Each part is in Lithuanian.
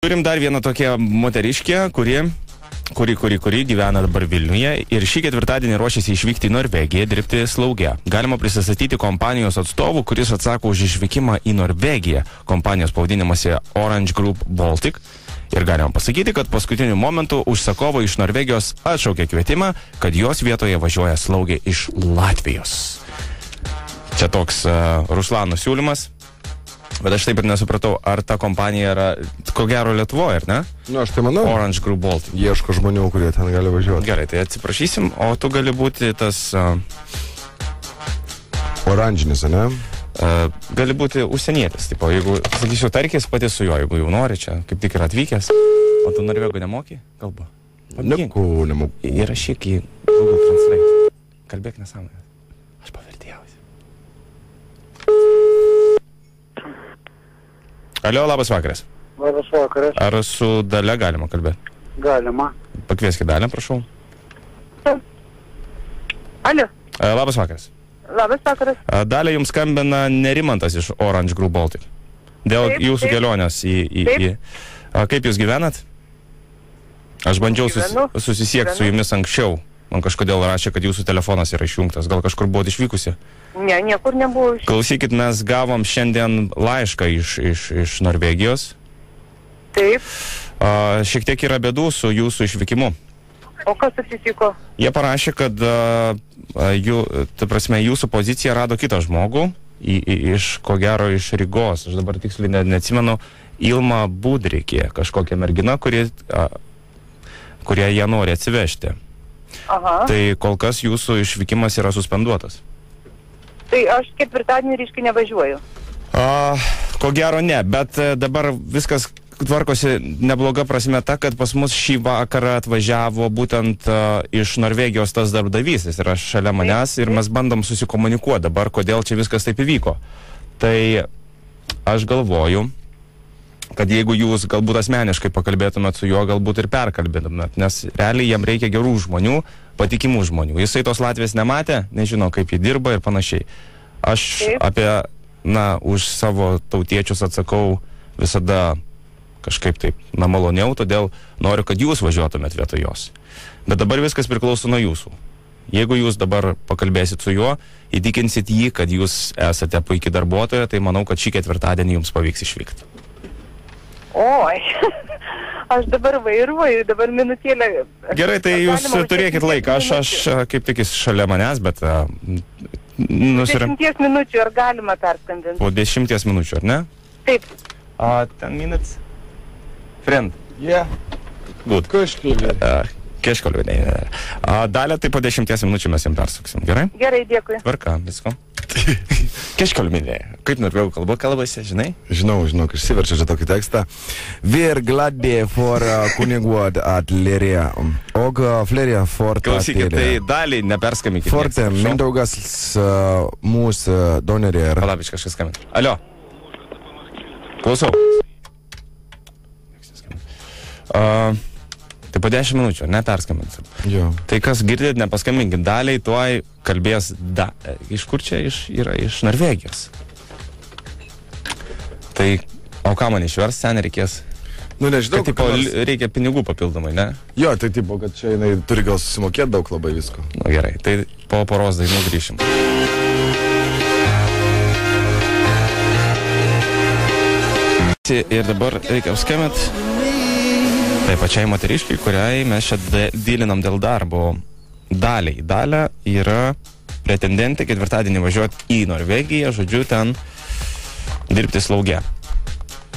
Turim dar vieną tokią moteriškę, kuri gyvena dabar Vilniuje ir šį ketvirtadienį ruošiasi išvykti į Norvegiją dirbti slaugę. Galima prisistatyti kompanijos atstovų, kuris atsako už išvykimą į Norvegiją. Kompanijos pavadinimas yra Orange Group Baltic. Ir galima pasakyti, kad paskutiniu momentu užsakovo iš Norvegijos atšaukė kvietimą, kad jos vietoje važiuoja slaugė iš Latvijos. Čia toks Ruslano siūlymas. Bet aš taip ir nesupratau, ar ta kompanija yra, ko gero, Lietuvoje, ar ne? Nu, aš tai manau. Orange Group Baltic. Ieško žmonių, kurie ten gali važiuoti. Gerai, tai atsiprašysim, o tu gali būti tas... Oranžinis, ne? Gali būti užsienietis, tipo, jeigu, sakysiu, tarkis pati su juo, jeigu jau nori čia, kaip tik yra atvykęs, o tu norvegų nemoki kalbą? Nemoku. Įrašyk į Google Translate. Kalbėk nesąmonės. Aš pavertėjausi. Alio, labas vakaras. Labas vakaras. Ar su Dalia galima kalbėti? Galima. Pakvieskit Dalią, prašau. Alio. Labas vakaras. Labas vakaras. Dalia, jums skambina Nerimantas iš Orange Group Baltic. Dėl Taip, jūsų kelionės į... Kaip jūs gyvenat? Aš bandžiau susisiekti su jumis anksčiau. Man kažkodėl rašė, kad jūsų telefonas yra išjungtas. Gal kažkur buvote išvykusi? Ne, niekur nebuvo išvykusi. Klausykit, mes gavom šiandien laišką iš Norvegijos. Taip. Šiek tiek yra bėdų su jūsų išvykimu. O kas atsitiko? Jie parašė, kad jūsų pozicija rado kitą žmogų, ko gero iš Rygos. Aš dabar tiksliai neatsimenu, Ilma Budrikė, kažkokia mergina, kurią jie nori atsivežti. Aha. Tai kol kas jūsų išvykimas yra suspenduotas. Tai aš ketvirtadienį ryškai nevažiuoju. Ko gero ne, bet dabar viskas tvarkosi nebloga prasme ta, kad pas mus šį vakarą atvažiavo būtent iš Norvegijos tas darbdavys, jis yra šalia manęs ir mes bandom susikomunikuoti dabar, kodėl čia viskas taip įvyko. Tai aš galvoju, kad jeigu jūs galbūt asmeniškai pakalbėtumėt su juo, galbūt ir perkalbėtumėt, nes realiai jam reikia gerų žmonių, patikimų žmonių. Jisai tos Latvijos nematė, nežino, kaip jį dirba ir panašiai. Aš už savo tautiečius atsakau visada kažkaip taip maloniau, todėl noriu, kad jūs važiuotumėt vietoj jos. Bet dabar viskas priklauso nuo jūsų. Jeigu jūs dabar pakalbėsit su juo, įtikinsit jį, kad jūs esate puikiai darbuotoja, tai manau, kad šį ketvirtadienį jums pavyks išvykti. Oi, aš dabar vairuoju, dabar minutėlę... Gerai, tai jūs turėkit laiką, aš kaip tik jis šalia manęs, bet... 10 minučių, ar galima perskambinti? Po 10 minučių, ar ne? Taip. 10 minutes? Friend? Yeah. Good. Kažkolį. Dalia, tai po 10 minučių mes jam persuksim, gerai? Gerai, dėkui. Tvarka, visko. Kažkolį. Kaip norvegų kalbasi, žinai? Žinau, išsiverčia čia tokį tekstą. Vi er gladde for kuniguot atlerija. Og flerja forta klausykit, tai Daliai neperskambykit. Forte, Mindaugas mūsų donerė. Palabič, kažkas skambina. Alio. Klausau. Tai po 10 minučių, neperskambinsim. Jo. Tai kas girdėt, nepaskambinkit. Daliai tuoj kalbės iš kur čia yra iš Norvegijos. Tai, o ką man išvers, sen reikės? Nu, nežinau, kad tipo, reikia pinigų papildomai, ne? Jo, tai tipo, kad čia jinai turi gal susimokėti daug labai visko. Nu, gerai, tai po poros dainų grįšim. Ir dabar reikia apskambinti tai pačiai moteriškai, kuriai mes čia dylinam dėl darbo. Daliai. Dalia yra pretendentė ketvirtadienį važiuoti į Norvegiją, žodžiu, ten dirbti slaugę.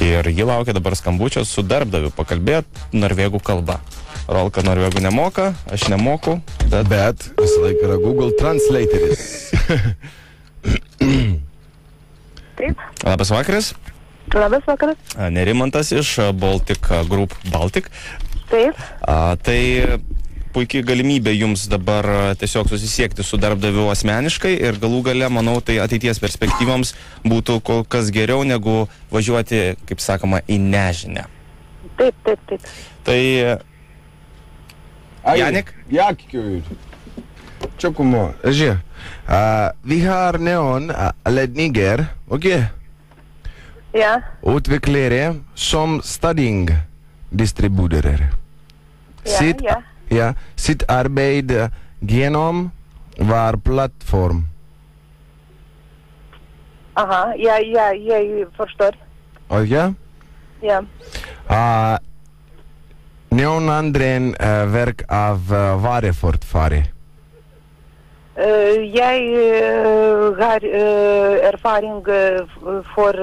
Ir ji laukia dabar skambučio su darbdaviu pakalbėti norvegų kalba. Rolka norvegų nemoka, aš nemoku, bet visą laiką yra Google Translateris. Taip. Labas vakaras. Labas vakaras. Nerimantas iš Baltic Group Baltic. Taip. Tai puikiai galimybė jums dabar tiesiog susisiekti su darbdaviu asmeniškai ir galų gale, manau, tai ateities perspektyvoms būtų kol kas geriau negu važiuoti, kaip sakoma, į nežinę. Taip. Tai... Janik? Jakkyr. Tjokumo. Vi har någon ledninger, okej? Ja. Utvecklare som studying distribuerer. Ja. Sitt arbete genom vår plattform. Aha, jeg forstår. Ja? Ja. Noen andre verk av varefortfare. Jeg har erfaring for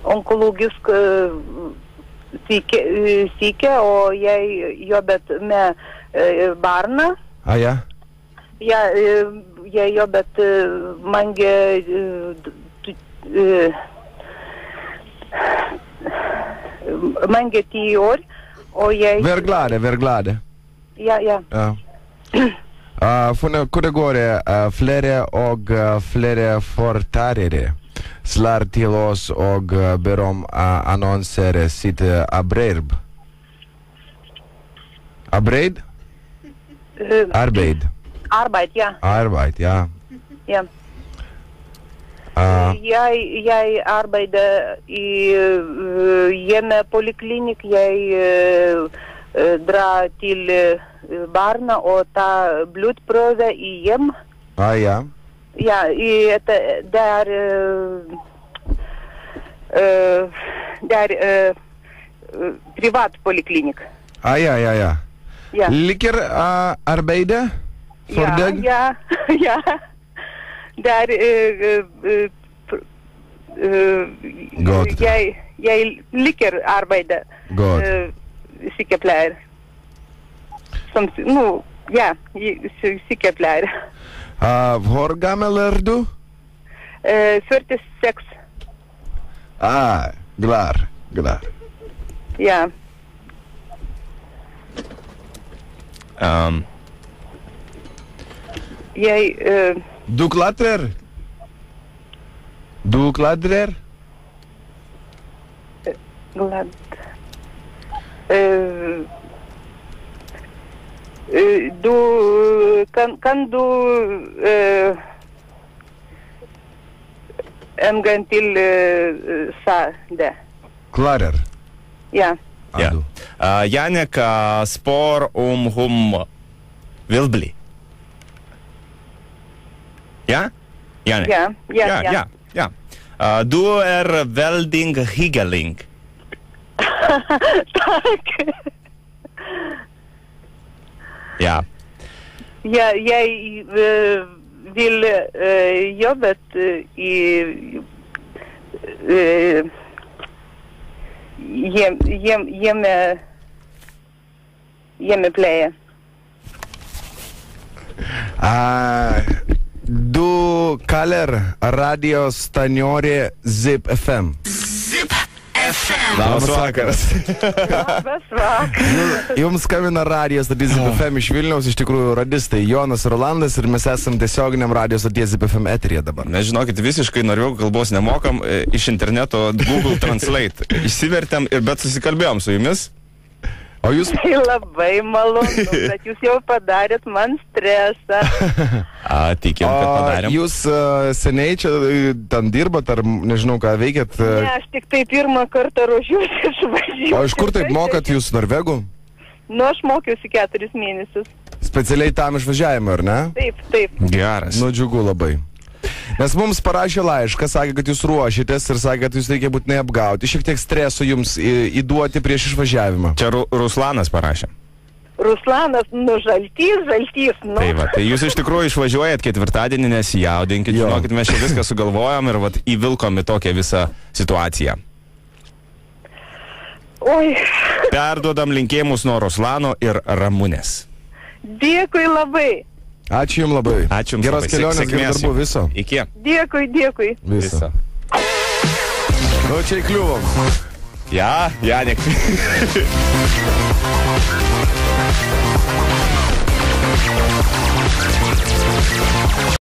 onkologisk syke, og jeg jobbet med barna. Ja? Jeg jobbet mange 10 år, og jeg... Vær glade. Ja. Hvordan går det? Flere og flere fortærere slår til oss og ber om annonsere sitt arbeid. Arbeid? Arbeid. Arbeid, ja. Arbeid, ja. Ja. Jeg arbeider i hjemmepoliklinikk. Jeg drar til barna og tar blodprøve i hjem. Ja. Ja, det er privat poliklinikk. Ja. Ja. Liker arbeidet for deg? Ja. Det er Godt. Jeg liker arbeidet. Godt. Sykepleier. Sykepleier. Hvor gammel er du? 46. Klar. Ja. Du klatrer? Glad. Kan du en gang til sa det? Klarer. Ja. Janek spør om hun vil bli. Ja? Janek? Ja. Du er veldig hyggelig. Takk. Ja. Jeg vil jobbe i hjemmepleie. Du kaller radiostanjore Zip FM. Labas vakaras. Labas vakaras. Jums skambina radio stotis Zip FM iš Vilniaus, iš tikrųjų radistai Jonas ir Rolandas ir mes esam tiesioginiam radio stoties Zip FM eteryje dabar. Mes žinokit, visiškai norvegų kalbos nemokam, iš interneto Google Translate išsivertėm ir bet susikalbėjom su jumis. O jūs... Tai labai malonu, bet jūs jau padarėt man stresą. Tikim, kad padarėm. Jūs seniai čia ten dirbat, ar nežinau, ką veikėt? Ne, aš tik tai pirmą kartą ruošiuosi išvažiuoti. O iš kur taip mokat jūs norvegų? Nu, aš mokiausi 4 mėnesius. Specialiai tam išvažiavimą, ar ne? Taip. Geras. Nu, džiugu labai. Nes mums parašė laišką, sakė, kad jūs ruošitės ir sakė, kad jūs reikia būtinai apgauti. Šiek tiek streso jums įduoti prieš išvažiavimą. Čia Ruslanas parašė. Ruslanas, žaltys. Tai va, tai jūs iš tikrųjų išvažiuojat ketvirtadienį, nesijaudinkit, žinokit, mes čia viską sugalvojom ir vat įvilkom į tokią visą situaciją. Oi. Perduodam linkėjimus nuo Ruslano ir Ramunės. Dėkui labai. Ačiū jums labai. Ačiū jums. Geros kelionės, gerų darbų, viso. Iki. Dėkui. Viso. Nu, čia įkliuvom. Ja, Janek.